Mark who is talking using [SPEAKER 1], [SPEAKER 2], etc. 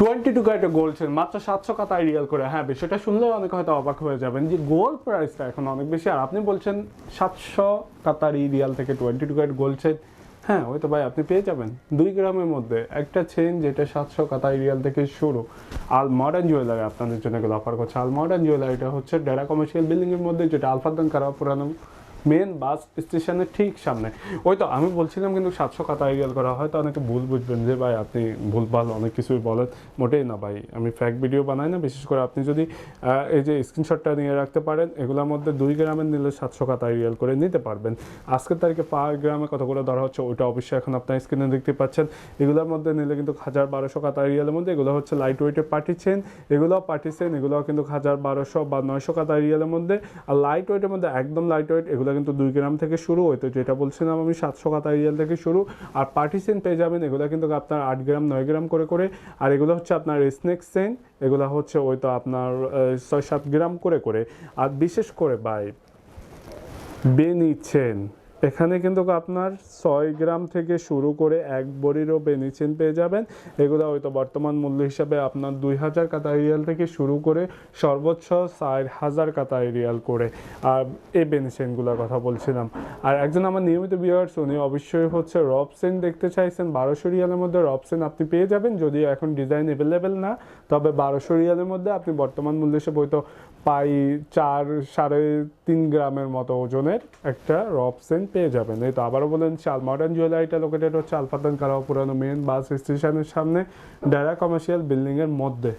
[SPEAKER 1] 22 ক্যারেটে gold chain মাত্র 700 কাতায় Real করে। হ্যাঁ, বিষয়টা শুনলে অনেকে হয়তো অবাক হয়ে যাবেন যে গোল্ড প্রাইসটা এখন অনেক বেশি, আর আপনি বলছেন 700 কাতারি রিয়াল থেকে 22 ক্যারেট গোল্ড চেন। হ্যাঁ, ওই তো ভাই আপনি পেয়ে যাবেন 2 গ্রামের মধ্যে একটা চেন যেটা 700 কাতারি রিয়াল থেকে শুরু। আল মডার্ন জুয়েলারি আপনাদের জন্য এগুলো অফার করছে। আল মডার্ন জুয়েলারিটা হচ্ছে ডেরা কমার্শিয়াল বিল্ডিংয়ের মধ্যে, যেটা আলফাদান কারা পুরানো মেন বাস স্টেশনের ঠিক সামনে। ওই তো আমি বলছিলাম কিন্তু 700 কাতারি রিয়াল করা, হয়তো অনেকে ভুল বুঝবেন যে ভাই আপনি ভুলভাল অনেক কিছুই বলেন। মোটেই না ভাই, আমি ফ্যাক ভিডিও বানাই না। বিশেষ করে আপনি যদি এই যে স্ক্রিনশটটা নিয়ে রাখতে পারেন, এগুলোর মধ্যে 2 গ্রামের নিলে 700 কাতারি রিয়াল করে নিতে পারবেন। আজকের তারিখে পার গ্রামে কত করে ধরা হচ্ছে ওইটা অবশ্যই এখন আপনার স্ক্রিনে দেখতে পাচ্ছেন। এগুলোর মধ্যে নিলে কিন্তু 1200 কাতারি রিয়ালের মধ্যে, এগুলো হচ্ছে লাইট ওয়েটের পার্টি চেন। এগুলোও পার্টি চেন, এগুলোও কিন্তু 1200 বা 900 কাতারি রিয়ালের মধ্যে। আর লাইট ওয়েটের মধ্যে একদম লাইট ওয়েট এগুলো কিন্তু 2 গ্রাম থেকে শুরু হইতো, যেটা বলছিলাম আমি 700 কাতারি রিয়াল থেকে শুরু। আর পার্টি চেন পেয়ে যাবেন, এগুলো কিন্তু আপনার 8 গ্রাম 9 গ্রাম করে করে। আর এগুলো হচ্ছে আপনার স্নেক চেন, এগুলো হচ্ছে ওই তো আপনার 6-7 গ্রাম করে করে। আর বিশেষ করে ভাই বেনি চেন, এখানে কিন্তু আপনার 6 গ্রাম থেকে শুরু করে 1 ভরিরও বেনি চেন পেয়ে যাবেন। এগুলো হয়তো বর্তমান মূল্য হিসাবে আপনার 2000 কাতারি রিয়াল থেকে শুরু করে সর্বোচ্চ 4000 কাতারি রিয়াল করে। আর এই বেনি চেনগুলোর কথা বলছিলাম। আর একজন আমার নিয়মিত ভিউয়ার্স, উনি অবশ্যই হচ্ছে রব চেন দেখতে চাইছেন। 1200 রিয়ালের মধ্যে রব চেন আপনি পেয়ে যাবেন, যদিও এখন ডিজাইন অ্যাভেলেবেল না। তবে 1200 রিয়ালের মধ্যে আপনি বর্তমান মূল্য হিসেবে হয়তো 4-3.5 গ্রামের মতো ওজনের একটা রব চেন পেয়ে যাবেন। এই তো আবারও বলেন, আল মডার্ন জুয়েলারিটা লোকেটেড হচ্ছে আলফাদান কারাওয়া পুরানো মেন বাস স্টেশনের সামনে, ডেরা কমার্শিয়াল বিল্ডিংয়ের মধ্যে।